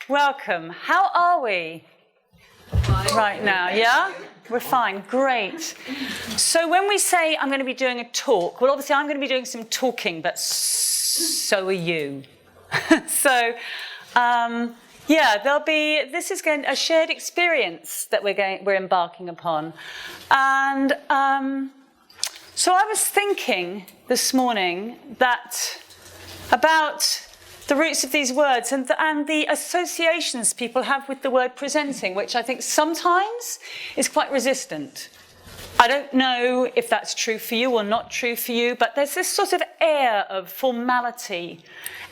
Welcome. How are we right now? Yeah? We're fine. Great. So when we say I'm going to be doing a talk, well, obviously I'm going to be doing some talking, but so are you. So, yeah, this is a shared experience that we're embarking upon. And so I was thinking this morning about the roots of these words and the associations people have with the word presenting, which I think sometimes is quite resistant. I don't know if that's true for you or not true for you, but there's this sort of air of formality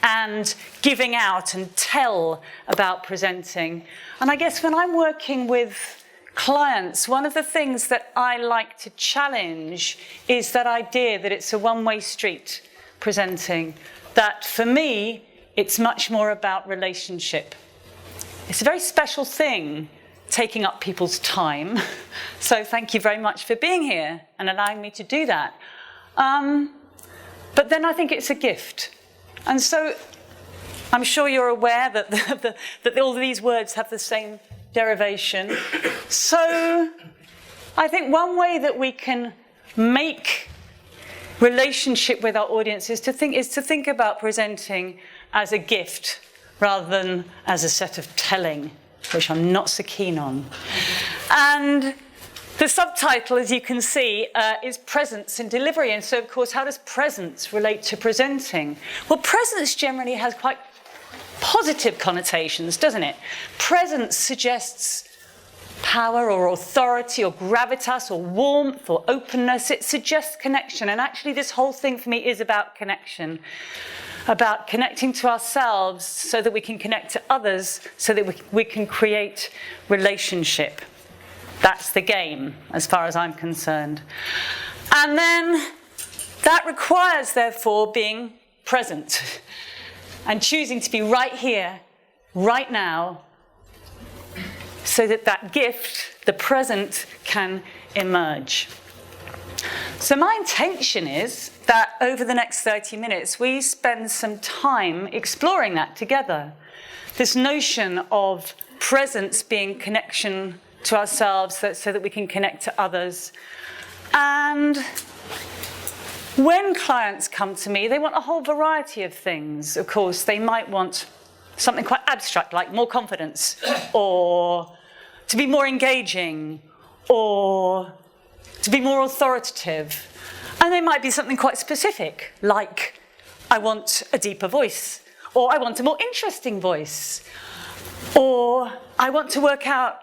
and giving out and tell about presenting. And I guess when I'm working with clients, one of the things that I like to challenge is that idea that it's a one-way street, presenting. That for me, it's much more about relationship. It's a very special thing, taking up people's time. So thank you very much for being here and allowing me to do that. But then I think it's a gift. And so I'm sure you're aware that, that all of these words have the same derivation. So I think one way that we can make relationship with our audience is to think about presenting as a gift rather than as a set of telling, which I'm not so keen on. And the subtitle, as you can see, is Presence and Delivery. And so, of course, how does presence relate to presenting? Well, presence generally has quite positive connotations, doesn't it? Presence suggests power or authority or gravitas or warmth or openness. It suggests connection. And actually, this whole thing for me is about connection. About connecting to ourselves so that we can connect to others, so that we can create relationship. That's the game, as far as I'm concerned. And then that requires, therefore, being present and choosing to be right here, right now, so that that gift, the present, can emerge. So my intention is that over the next 30 minutes, we spend some time exploring that together. This notion of presence being connection to ourselves so that we can connect to others. And when clients come to me, they want a whole variety of things. Of course, they might want something quite abstract, like more confidence, or to be more engaging, or to be more authoritative. And they might be something quite specific, like, I want a deeper voice, or I want a more interesting voice, or I want to work out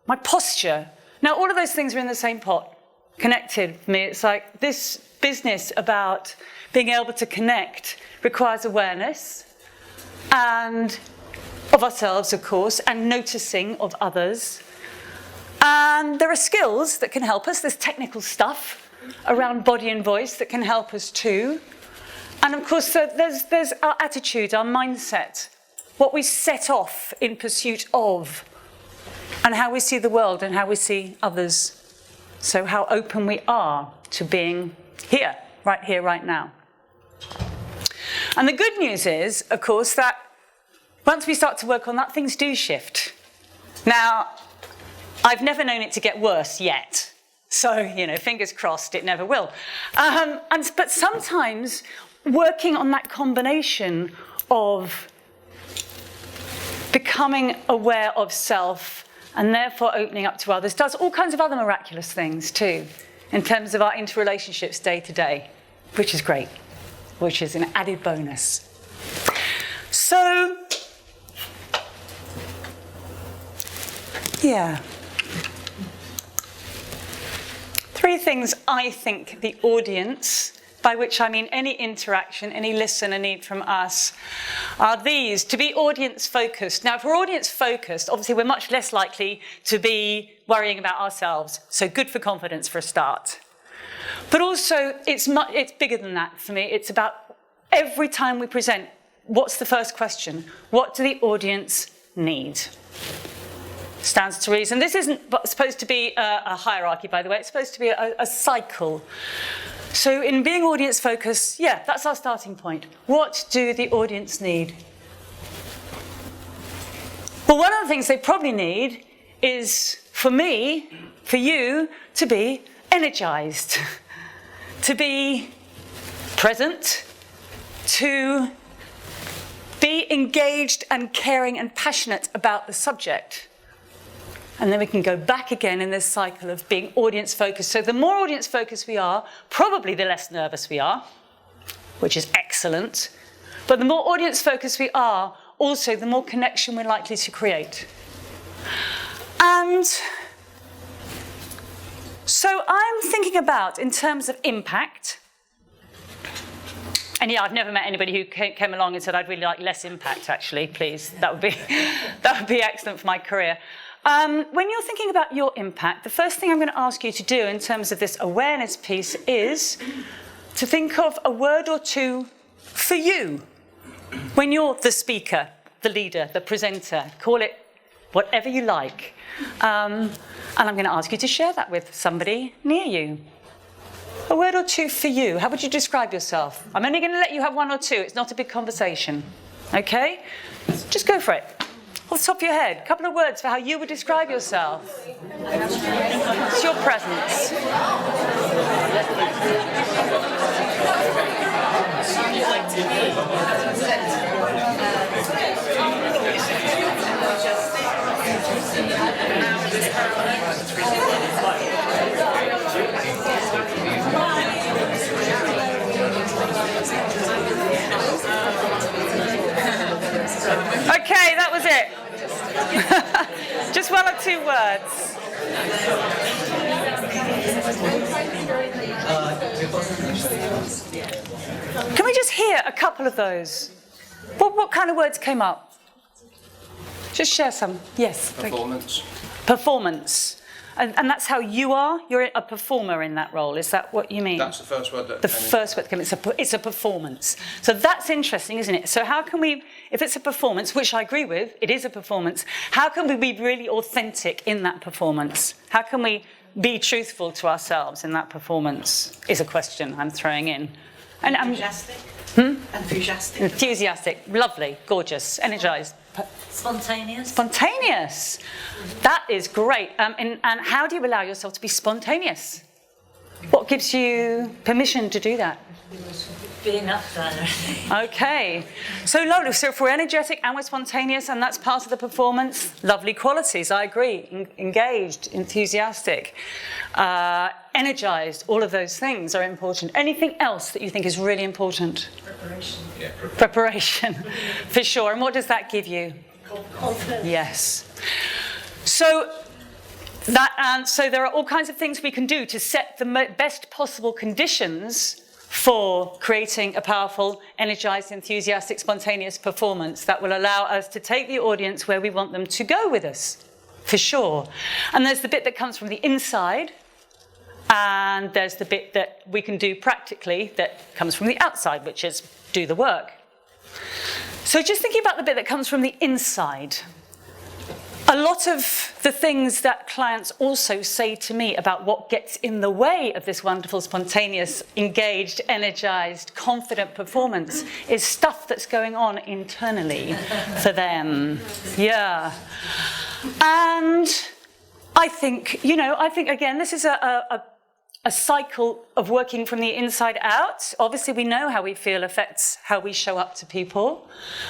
my posture. Now, all of those things are in the same pot, connected for me. It's like this business about being able to connect requires awareness, and of ourselves, of course, and noticing of others. And there are skills that can help us. There's technical stuff around body and voice that can help us too. And of course, there's our attitude, our mindset, what we set off in pursuit of, and how we see the world and how we see others. So how open we are to being here, right now. And the good news is, of course, that once we start to work on that, things do shift. Now, I've never known it to get worse yet. So, fingers crossed, it never will. But sometimes working on that combination of becoming aware of self and therefore opening up to others does all kinds of other miraculous things too, in terms of our interrelationships day to day, which is great, which is an added bonus. So, yeah. 3 things I think the audience, by which I mean any interaction, any listener need from us, are these: to be audience-focused. Now, if we're audience-focused, obviously we're much less likely to be worrying about ourselves, so good for confidence for a start. But also, it's bigger than that for me. It's about every time we present, what's the first question? What do the audience need? Stands to reason. This isn't supposed to be a hierarchy, by the way. It's supposed to be a cycle. So in being audience focused, yeah, that's our starting point. What do the audience need? Well, one of the things they probably need is for me, for you, to be energized, to be present, to be engaged and caring and passionate about the subject. And then we can go back again in this cycle of being audience focused. So the more audience focused we are, probably the less nervous we are, which is excellent. But the more audience focused we are, also the more connection we're likely to create. And so I'm thinking about, in terms of impact, and yeah, I've never met anybody who came along and said, I'd really like less impact, actually, please. That would be excellent for my career. When you're thinking about your impact, the first thing I'm going to ask you to do in terms of this awareness piece is to think of a word or two for you. When you're the speaker, the leader, the presenter, call it whatever you like. And I'm going to ask you to share that with somebody near you. A word or two for you. How would you describe yourself? I'm only going to let you have one or two. It's not a big conversation. Okay? Just go for it. Off the top of your head, a couple of words for how you would describe yourself. It's your presence. Okay, that was it. Just one or two words. Can we just hear a couple of those? What kind of words came up? Just share some. Yes. Performance. Performance. And that's how you are? You're a performer in that role. Is that what you mean? That's the first word that the first word that came in. It's a performance. So that's interesting, isn't it? So how can we, if it's a performance, which I agree with, it is a performance, how can we be really authentic in that performance? How can we be truthful to ourselves in that performance is a question I'm throwing in. And Enthusiastic. Enthusiastic. Enthusiastic. Lovely. Gorgeous. Energized. Spontaneous. Spontaneous. That is great. And how do you allow yourself to be spontaneous? What gives you permission to do that? Being up there. Okay. So lovely. So if we're energetic and we're spontaneous and that's part of the performance, lovely qualities, I agree. Engaged, enthusiastic, energized, all of those things are important. Anything else that you think is really important? Preparation. Yeah, Preparation, for sure. And what does that give you? Confidence. Yes. So there are all kinds of things we can do to set the best possible conditions for creating a powerful, energized, enthusiastic, spontaneous performance that will allow us to take the audience where we want them to go with us, for sure. And there's the bit that comes from the inside, and there's the bit that we can do practically that comes from the outside, which is do the work. So just thinking about the bit that comes from the inside, a lot of the things that clients also say to me about what gets in the way of this wonderful, spontaneous, engaged, energized, confident performance is stuff that's going on internally for them. Yeah. And I think, again, this is a cycle of working from the inside out. Obviously, we know how we feel affects how we show up to people.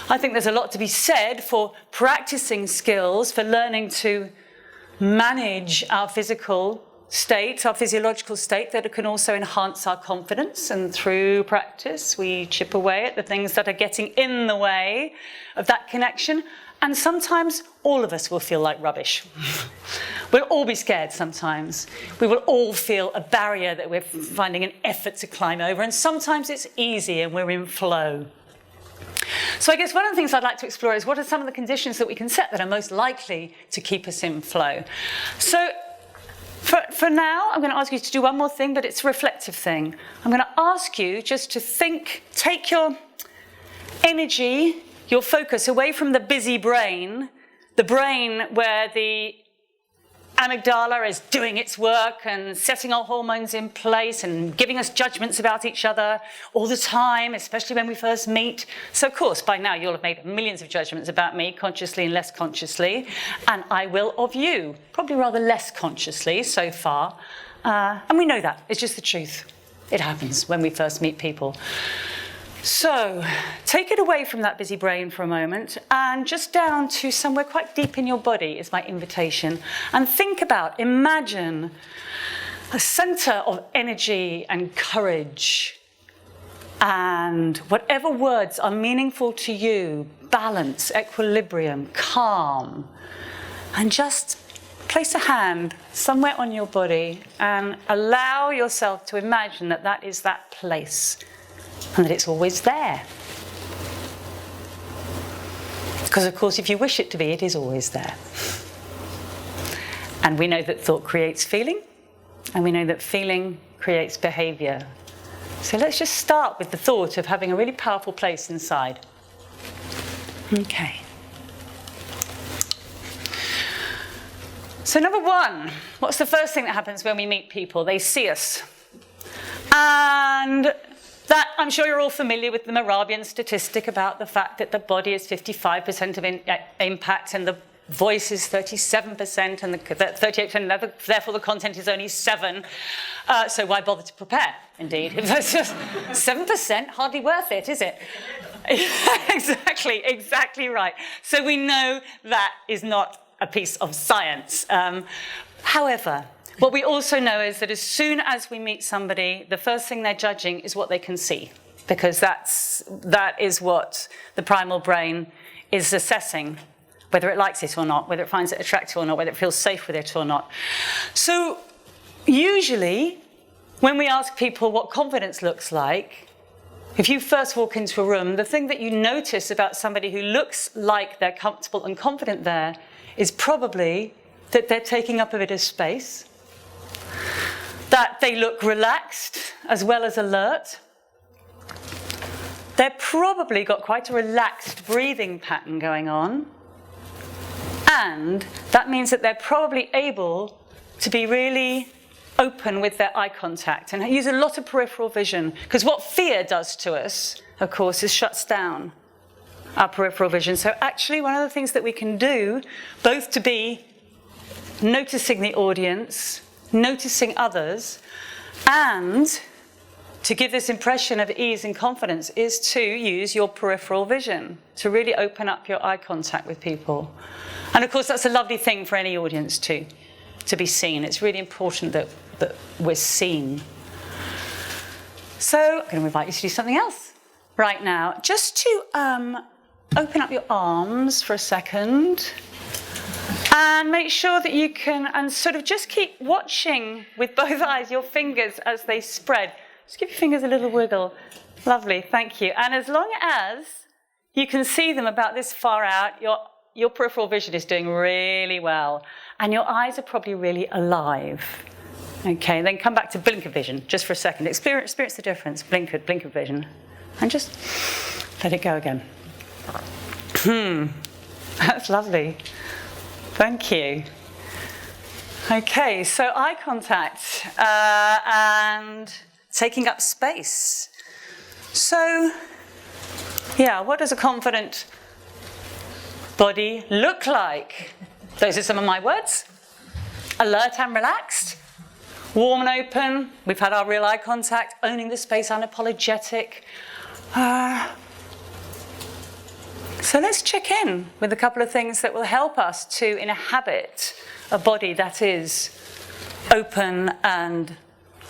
I think there's a lot to be said for practicing skills, for learning to manage our physical state, our physiological state, that can also enhance our confidence. And through practice, we chip away at the things that are getting in the way of that connection. And sometimes all of us will feel like rubbish. We'll all be scared sometimes. We will all feel a barrier that we're finding an effort to climb over. And sometimes it's easy and we're in flow. So I guess one of the things I'd like to explore is what are some of the conditions that we can set that are most likely to keep us in flow. So for now, I'm going to ask you to do one more thing, but it's a reflective thing. I'm going to ask you just to think, take your energy, your focus away from the busy brain, the brain where the amygdala is doing its work and setting our hormones in place and giving us judgments about each other all the time, especially when we first meet. So, of course, by now you'll have made millions of judgments about me, consciously and less consciously, and I will of you, probably rather less consciously so far. And we know that. It's just the truth. It happens when we first meet people. So, take it away from that busy brain for a moment and just down to somewhere quite deep in your body is my invitation. And think about, imagine a centre of energy and courage and whatever words are meaningful to you, balance, equilibrium, calm, and just place a hand somewhere on your body and allow yourself to imagine that that is that place. And that it's always there. Because, of course, if you wish it to be, it is always there. And we know that thought creates feeling, and we know that feeling creates behaviour. So let's just start with the thought of having a really powerful place inside. Okay. So number one, what's the first thing that happens when we meet people? They see us. And that, I'm sure you're all familiar with the Moravian statistic about the fact that the body is 55% of impact and the voice is 37% and the 38%, therefore the content is only 7%. So why bother to prepare, indeed? If that's just 7%, hardly worth it, is it? Exactly right. So we know that is not a piece of science. However, what we also know is that as soon as we meet somebody, the first thing they're judging is what they can see, because that is what the primal brain is assessing, whether it likes it or not, whether it finds it attractive or not, whether it feels safe with it or not. So usually, when we ask people what confidence looks like, if you first walk into a room, the thing that you notice about somebody who looks like they're comfortable and confident there is probably that they're taking up a bit of space, that they look relaxed as well as alert. They've probably got quite a relaxed breathing pattern going on. And that means that they're probably able to be really open with their eye contact and use a lot of peripheral vision. Because what fear does to us, of course, is shuts down our peripheral vision. So actually one of the things that we can do, both to be noticing the audience, noticing others, and to give this impression of ease and confidence, is to use your peripheral vision, to really open up your eye contact with people. And of course, that's a lovely thing for any audience too, to be seen. It's really important that we're seen. So I'm going to invite you to do something else right now. Just to open up your arms for a second. And make sure that you can, and sort of just keep watching with both eyes your fingers as they spread. Just give your fingers a little wiggle. Lovely, thank you. And as long as you can see them about this far out, your peripheral vision is doing really well. And your eyes are probably really alive. Okay, then come back to blinker vision just for a second. Experience the difference, blinker vision. And just let it go again. That's lovely. Thank you. Okay, so eye contact and taking up space. So, yeah, what does a confident body look like? Those are some of my words. Alert and relaxed, warm and open. We've had our real eye contact, owning the space, unapologetic. So let's check in with a couple of things that will help us to inhabit a body that is open and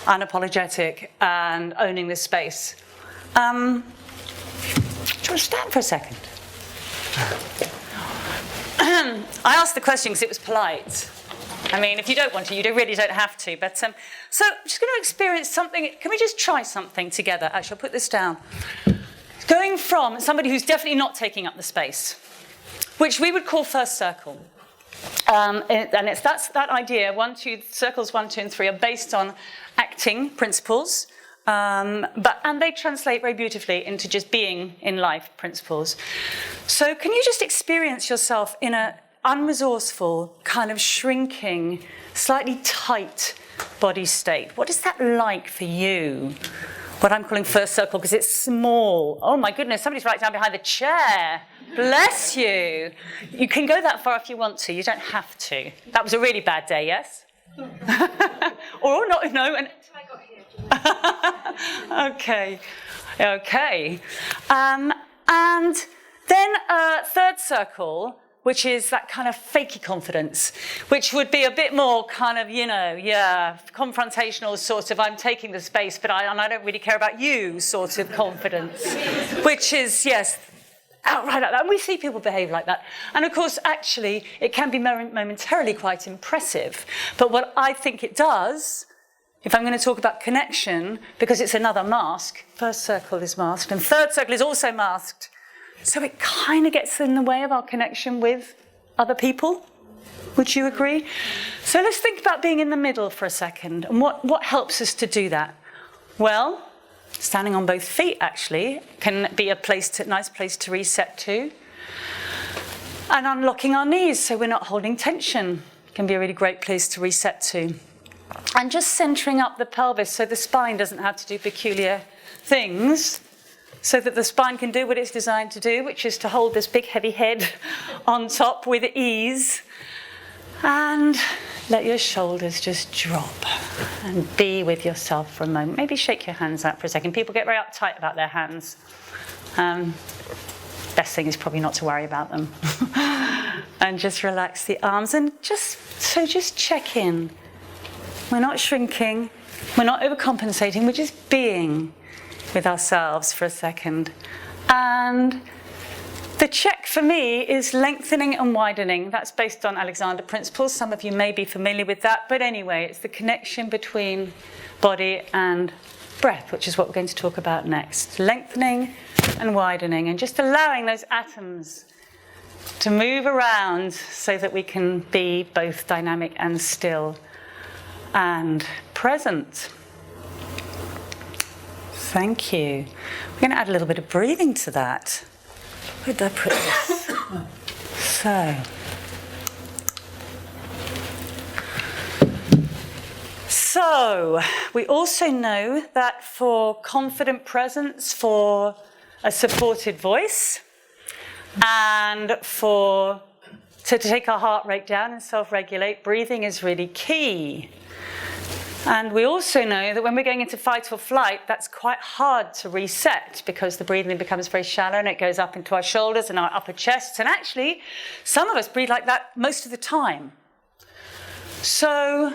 unapologetic and owning this space. Do you want to stand for a second? I asked the question because it was polite. I mean, if you don't want to, you really don't have to. But so I'm just going to experience something. Can we just try something together? Actually, I'll put this down. Going from somebody who's definitely not taking up the space, which we would call first circle. And that's that idea. Circles 1, 2, and 3 are based on acting principles. And they translate very beautifully into just being in life principles. So can you just experience yourself in an unresourceful, kind of shrinking, slightly tight body state? What is that like for you? What I'm calling first circle, because it's small. Oh my goodness, somebody's right down behind the chair. Bless you. You can go that far if you want to. You don't have to. That was a really bad day, yes? Or not, no. Until I got here. Okay. And then third circle, which is that kind of fakey confidence, which would be a bit more kind of, confrontational sort of, I'm taking the space, but I don't really care about you sort of confidence, which is, yes, outright like that. And we see people behave like that. And of course, actually, it can be momentarily quite impressive. But what I think it does, if I'm going to talk about connection, because it's another mask, first circle is masked, and third circle is also masked. So it kind of gets in the way of our connection with other people. Would you agree? So let's think about being in the middle for a second. And what helps us to do that? Well, standing on both feet, actually, can be a nice place to reset to. And unlocking our knees so we're not holding tension can be a really great place to reset to. And just centering up the pelvis so the spine doesn't have to do peculiar things, so that the spine can do what it's designed to do, which is to hold this big heavy head on top with ease. And let your shoulders just drop and be with yourself for a moment. Maybe shake your hands out for a second. People get very uptight about their hands. Best thing is probably not to worry about them. And just relax the arms and just check in. We're not shrinking. We're not overcompensating. We're just being with ourselves for a second. And the check for me is lengthening and widening. That's based on Alexander principles. Some of you may be familiar with that. But anyway, it's the connection between body and breath, which is what we're going to talk about next. Lengthening and widening, and just allowing those atoms to move around so that we can be both dynamic and still and present. Thank you. We're going to add a little bit of breathing to that. Where did I put this? So, we also know that for confident presence, for a supported voice, and to take our heart rate down and self-regulate, breathing is really key. And we also know that when we're going into fight or flight, that's quite hard to reset because the breathing becomes very shallow and it goes up into our shoulders and our upper chests. And actually, some of us breathe like that most of the time. So,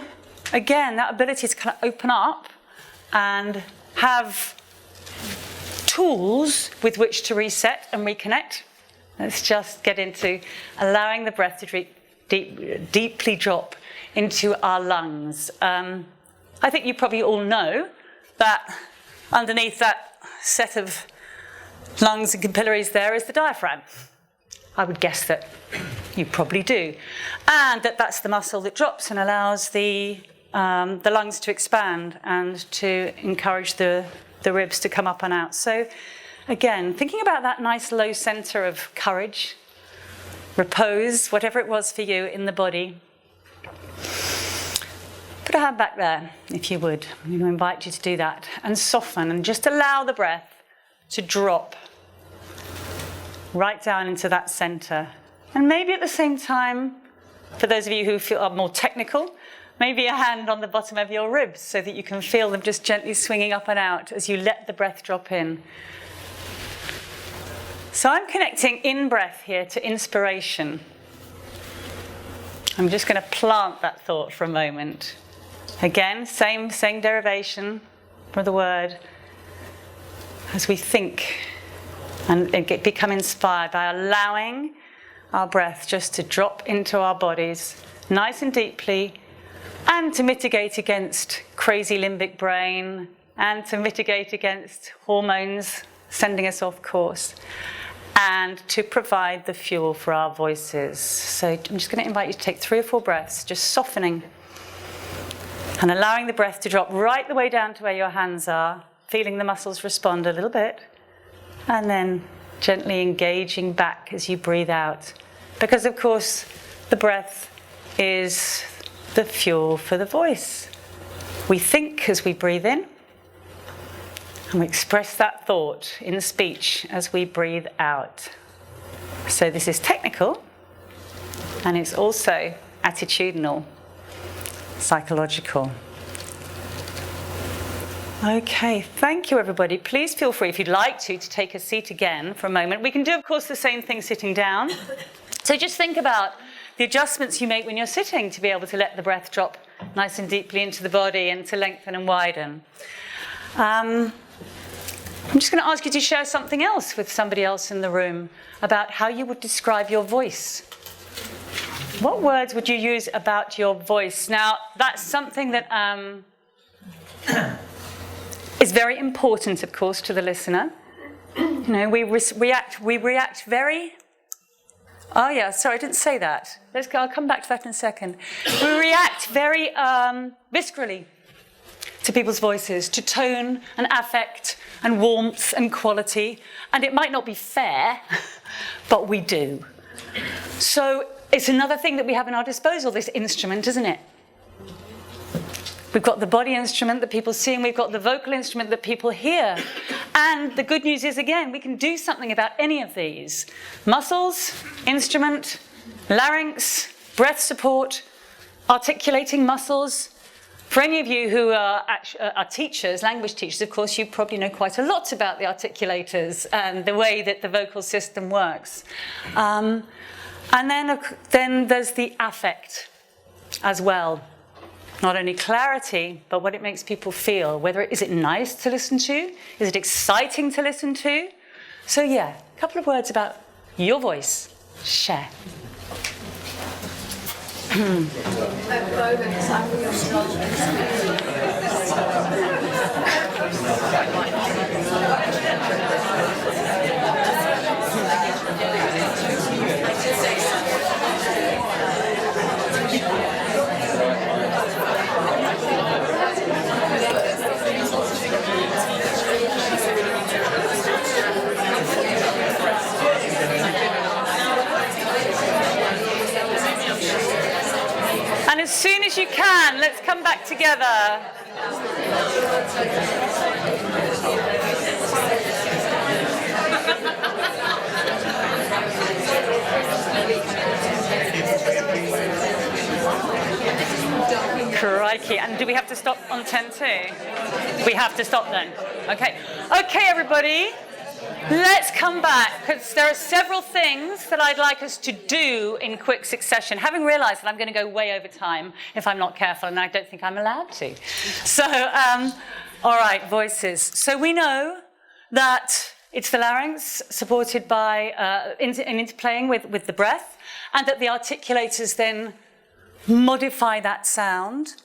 again, that ability to kind of open up and have tools with which to reset and reconnect. Let's just get into allowing the breath to deeply drop into our lungs. I think you probably all know that underneath that set of lungs and capillaries there is the diaphragm. I would guess that you probably do. And that's the muscle that drops and allows the lungs to expand and to encourage the ribs to come up and out. So again, thinking about that nice low center of courage, repose, whatever it was for you in the body. Put a hand back there, if you would. I'm going to invite you to do that. And soften and just allow the breath to drop right down into that center. And maybe at the same time, for those of you who are more technical, maybe a hand on the bottom of your ribs so that you can feel them just gently swinging up and out as you let the breath drop in. So I'm connecting in-breath here to inspiration. I'm just going to plant that thought for a moment. Again, same derivation for the word. As we think and become inspired by allowing our breath just to drop into our bodies nice and deeply, and to mitigate against crazy limbic brain, and to mitigate against hormones sending us off course, and to provide the fuel for our voices. So I'm just going to invite you to take 3 or 4 breaths, just softening and allowing the breath to drop right the way down to where your hands are, feeling the muscles respond a little bit, and then gently engaging back as you breathe out. Because, of course, the breath is the fuel for the voice. We think as we breathe in, and we express that thought in speech as we breathe out. So this is technical, and it's also attitudinal, psychological. Okay, thank you everybody. Please feel free, if you'd like to take a seat again for a moment. We can do, of course, the same thing sitting down. So just think about the adjustments you make when you're sitting to be able to let the breath drop nice and deeply into the body and to lengthen and widen. I'm just going to ask you to share something else with somebody else in the room about how you would describe your voice. What words would you use about your voice? Now, that's something that is very important, of course, to the listener. You know, we react very... Oh, yeah, sorry, I didn't say that. I'll come back to that in a second. We react very viscerally to people's voices, to tone and affect and warmth and quality. And it might not be fair, but we do. So it's another thing that we have in our disposal, this instrument, isn't it? We've got the body instrument that people see, and we've got the vocal instrument that people hear. And the good news is, again, we can do something about any of these. Muscles, instrument, larynx, breath support, articulating muscles. For any of you who are teachers, language teachers, of course, you probably know quite a lot about the articulators and the way that the vocal system works. And then there's the affect as well. Not only clarity, but what it makes people feel. Is it nice to listen to? Is it exciting to listen to? So yeah, a couple of words about your voice. Share. And as soon as you can, let's come back together. Crikey. And do we have to stop on 10 too? We have to stop then. Okay. Okay, everybody. Let's come back, because there are several things that I'd like us to do in quick succession, having realised that I'm going to go way over time if I'm not careful, and I don't think I'm allowed to. So, all right, voices. So we know that it's the larynx supported by interplaying with the breath, and that the articulators then modify that sound.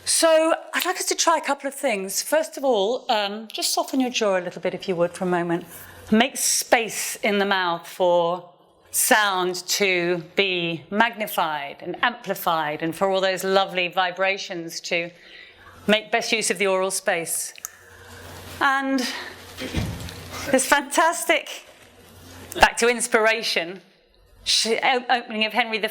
So I'd like us to try a couple of things. First of all, just soften your jaw a little bit, if you would, for a moment. Make space in the mouth for sound to be magnified and amplified, and for all those lovely vibrations to make best use of the oral space. And this fantastic, back to inspiration, opening of Henry V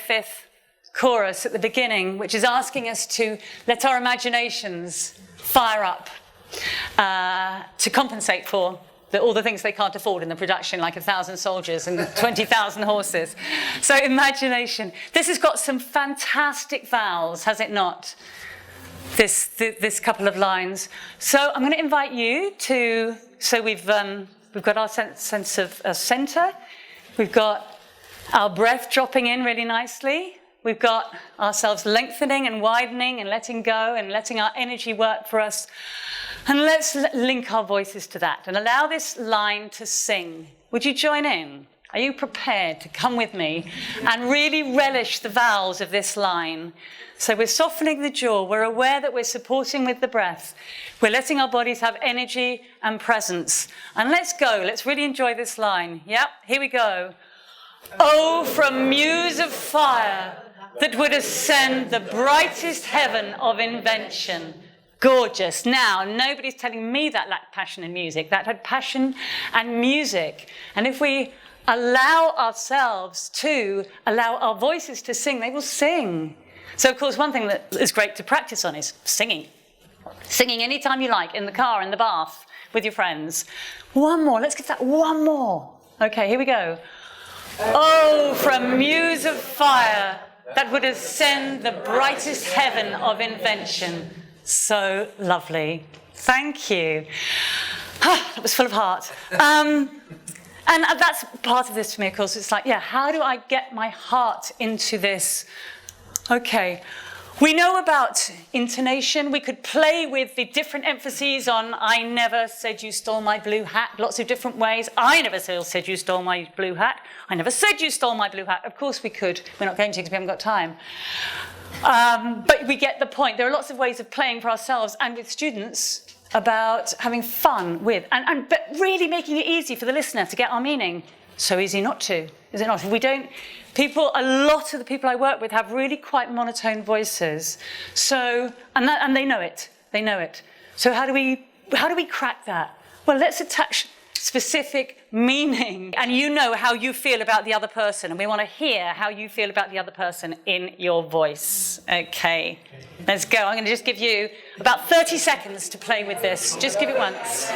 chorus at the beginning, which is asking us to let our imaginations fire up to compensate for all the things they can't afford in the production, like 1,000 soldiers and 20,000 horses. So imagination. This has got some fantastic vowels, has it not? This couple of lines. So I'm going to invite you to. So we've got our sense of centre. We've got our breath dropping in really nicely. We've got ourselves lengthening and widening and letting go and letting our energy work for us. And let's link our voices to that and allow this line to sing. Would you join in? Are you prepared to come with me and really relish the vowels of this line? So we're softening the jaw. We're aware that we're supporting with the breath. We're letting our bodies have energy and presence. And let's go. Let's really enjoy this line. Yep, here we go. Oh, from muse of fire that would ascend the brightest heaven of invention, Gorgeous. Now, nobody's telling me that lacked passion and music. That had passion and music. And if we allow ourselves to allow our voices to sing, they will sing. So, of course, one thing that is great to practice on is singing. Singing anytime you like, in the car, in the bath, with your friends. One more. Let's give that one more. Okay, here we go. Oh, from muse of fire that would ascend the brightest heaven of invention. So lovely. Thank you. That was full of heart. And that's part of this for me, of course. It's like, yeah, how do I get my heart into this? Okay. We know about intonation. We could play with the different emphases on I never said you stole my blue hat, lots of different ways. I never said you stole my blue hat. I never said you stole my blue hat. Of course we could. We're not going to because we haven't got time. But we get the point. There are lots of ways of playing for ourselves and with students about having fun with, but really making it easy for the listener to get our meaning. So easy not to, is it not? If we don't, a lot of the people I work with have really quite monotone voices. So, and they know it. They know it. So how do we crack that? Well, let's attach specific meaning. And you know how you feel about the other person. And we want to hear how you feel about the other person in your voice. Okay, let's go. I'm going to just give you about 30 seconds to play with this. Just give it once.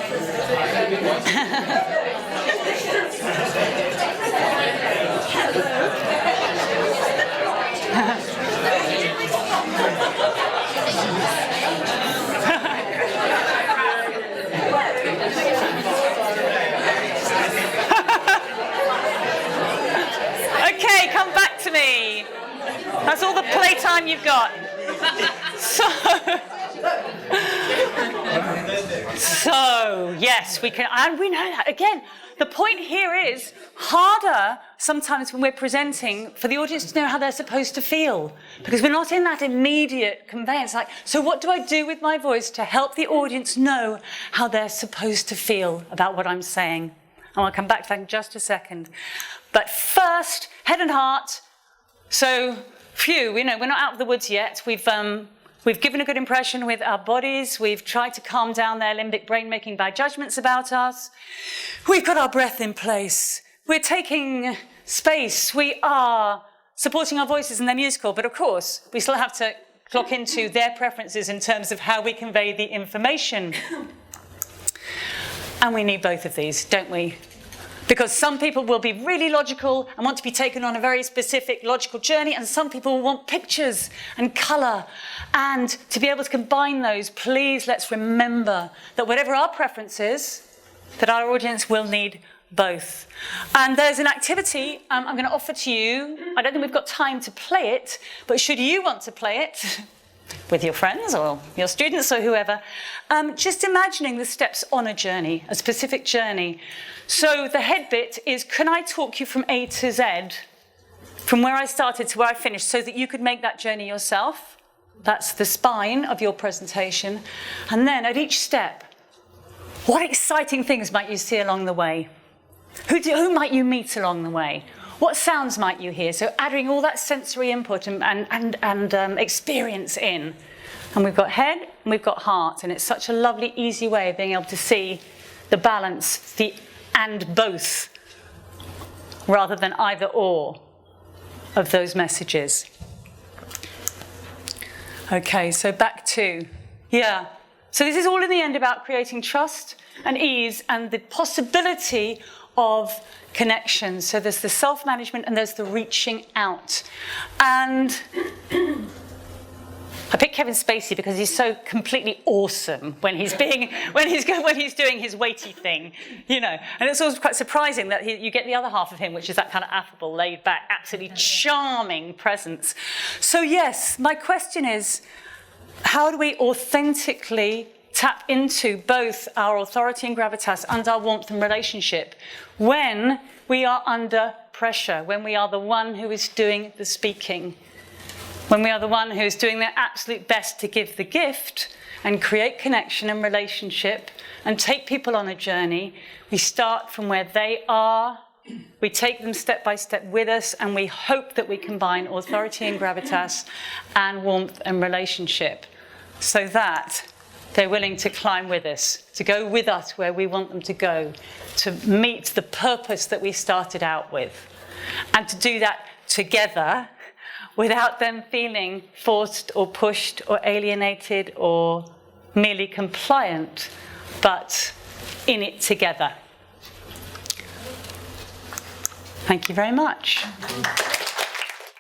Okay, come back to me. That's all the playtime you've got. So yes, we can, and we know that. Again, the point here is harder sometimes when we're presenting for the audience to know how they're supposed to feel, because we're not in that immediate conveyance. Like, so what do I do with my voice to help the audience know how they're supposed to feel about what I'm saying? And I'll come back to that in just a second. But first, head and heart. So, we're not out of the woods yet. We've given a good impression with our bodies. We've tried to calm down their limbic brain making bad judgments about us. We've got our breath in place. We're taking space. We are supporting our voices and their musical. But of course, we still have to clock into their preferences in terms of how we convey the information. And we need both of these, don't we? Because some people will be really logical and want to be taken on a very specific logical journey, and some people want pictures and colour. And to be able to combine those, please let's remember that whatever our preference is, that our audience will need both. And there's an activity I'm going to offer to you. I don't think we've got time to play it, but should you want to play it with your friends or your students or whoever, just imagining the steps on a journey, a specific journey. So the head bit is, can I talk you from A to Z, from where I started to where I finished, so that you could make that journey yourself? That's the spine of your presentation. And then at each step, what exciting things might you see along the way? Who might you meet along the way? What sounds might you hear? So adding all that sensory input and experience in. And we've got head and we've got heart. And it's such a lovely, easy way of being able to see the balance, the and both, rather than either or of those messages. Okay, so back to, So this is all in the end about creating trust and ease and the possibility of connection. So there's the self-management and there's the reaching out. And I picked Kevin Spacey because he's so completely awesome when he's doing his weighty thing, And it's always quite surprising that you get the other half of him, which is that kind of affable, laid back, absolutely charming presence. So yes, my question is, how do we authentically tap into both our authority and gravitas and our warmth and relationship when we are under pressure, when we are the one who is doing the speaking, when we are the one who is doing their absolute best to give the gift and create connection and relationship and take people on a journey? We start from where they are, we take them step by step with us, and we hope that we combine authority and gravitas and warmth and relationship so that they're willing to climb with us, to go with us where we want them to go, to meet the purpose that we started out with, and to do that together without them feeling forced or pushed or alienated or merely compliant, but in it together. Thank you very much.